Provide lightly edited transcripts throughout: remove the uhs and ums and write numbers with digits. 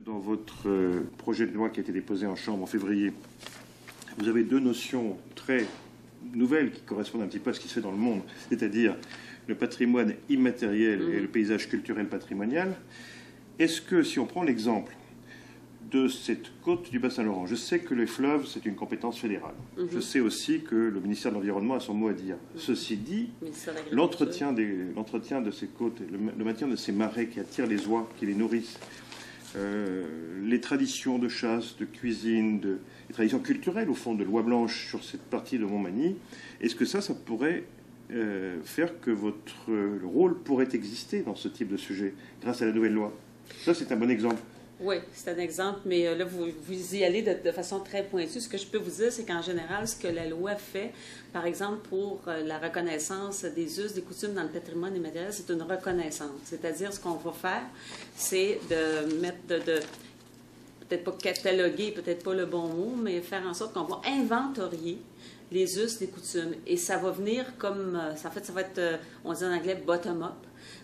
Dans votre projet de loi qui a été déposé en Chambre en février, vous avez deux notions très nouvelles qui correspondent un petit peu à ce qui se fait dans le monde, c'est-à-dire le patrimoine immatériel et le paysage culturel patrimonial. Est-ce que, si on prend l'exemple de cette côte du Bas-Saint-Laurent, je sais que les fleuves, c'est une compétence fédérale. Je sais aussi que le ministère de l'Environnement a son mot à dire. Ceci dit, l'entretien de ces côtes, le maintien de ces marais qui attirent les oies, qui les nourrissent, les traditions de chasse, de cuisine, les traditions culturelles, au fond, de loi blanche sur cette partie de Montmagny, est-ce que ça pourrait faire que votre rôle pourrait exister dans ce type de sujet, grâce à la nouvelle loi? Ça, c'est un bon exemple. Oui, c'est un exemple, mais là, vous y allez de façon très pointue. Ce que je peux vous dire, c'est qu'en général, ce que la loi fait, par exemple, pour la reconnaissance des us, des coutumes dans le patrimoine immatériel, c'est une reconnaissance. C'est-à-dire, ce qu'on va faire, c'est de mettre, peut-être pas cataloguer, peut-être pas le bon mot, mais faire en sorte qu'on va inventorier les us, les coutumes. Et ça va venir comme, en fait, ça va être, on dit en anglais, bottom-up.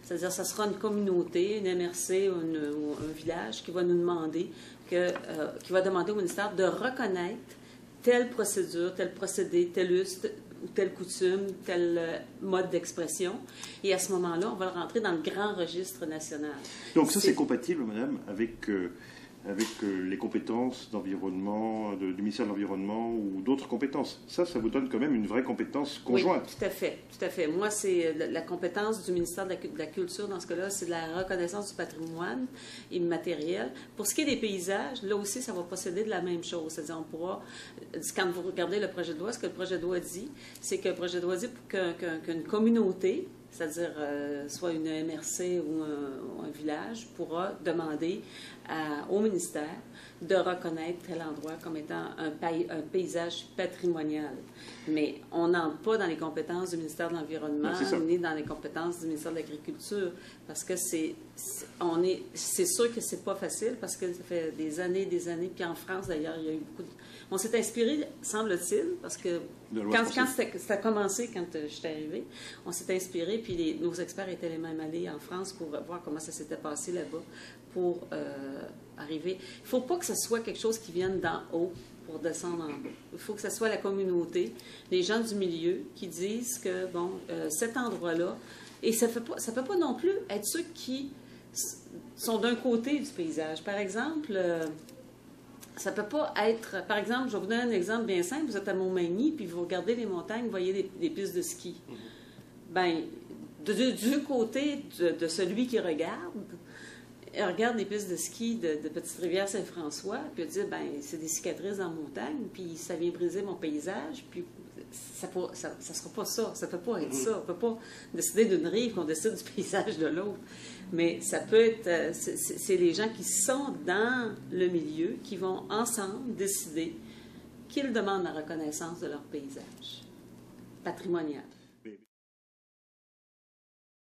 C'est-à-dire, ça sera une communauté, une MRC ou un village qui va nous demander, qui va demander au ministère de reconnaître telle procédure, tel procédé, tel us, ou telle coutume, tel mode d'expression. Et à ce moment-là, on va le rentrer dans le grand registre national. Donc ça, c'est compatible, madame, avec les compétences d'environnement, du ministère de l'Environnement ou d'autres compétences. Ça vous donne quand même une vraie compétence conjointe. Oui, tout à fait, tout à fait. Moi, c'est la compétence du ministère de la Culture, dans ce cas-là, c'est de la reconnaissance du patrimoine immatériel. Pour ce qui est des paysages, là aussi, ça va procéder de la même chose. C'est-à-dire, on pourra, quand vous regardez le projet de loi, ce que le projet de loi dit, c'est que le projet de loi dit qu'une communauté, c'est-à-dire soit une MRC ou un village, pourra demander au ministère de reconnaître tel endroit comme étant un paysage patrimonial. Mais on n'entre pas dans les compétences du ministère de l'Environnement ni dans les compétences du ministère de l'Agriculture, parce que c'est sûr que c'est pas facile, parce que ça fait des années, puis en France d'ailleurs, il y a eu beaucoup de... On s'est inspiré, semble-t-il, parce que quand ça a commencé, quand je suis arrivée, on s'est inspiré, puis nos experts étaient les mêmes allés en France pour voir comment ça s'était passé là-bas, pour arriver. Il ne faut pas que ce soit quelque chose qui vienne d'en haut pour descendre en bas. Il faut que ce soit la communauté, les gens du milieu qui disent que, bon, cet endroit-là, et ça peut pas non plus être ceux qui sont d'un côté du paysage. Par exemple... ça peut pas être... Par exemple, je vais vous donner un exemple bien simple. Vous êtes à Montmagny, puis vous regardez les montagnes, vous voyez des pistes de ski. Bien, du côté de celui qui regarde les pistes de ski de Petite-Rivière-Saint-François, puis il dit, bien, c'est des cicatrices dans la montagne, puis ça vient briser mon paysage, puis ça sera pas ça. Ça peut pas être ça. On peut pas décider d'une rive qu'on décide du paysage de l'autre. Mais ça peut être... c'est les gens qui sont dans le milieu qui vont ensemble décider qu'ils demandent la reconnaissance de leur paysage patrimonial.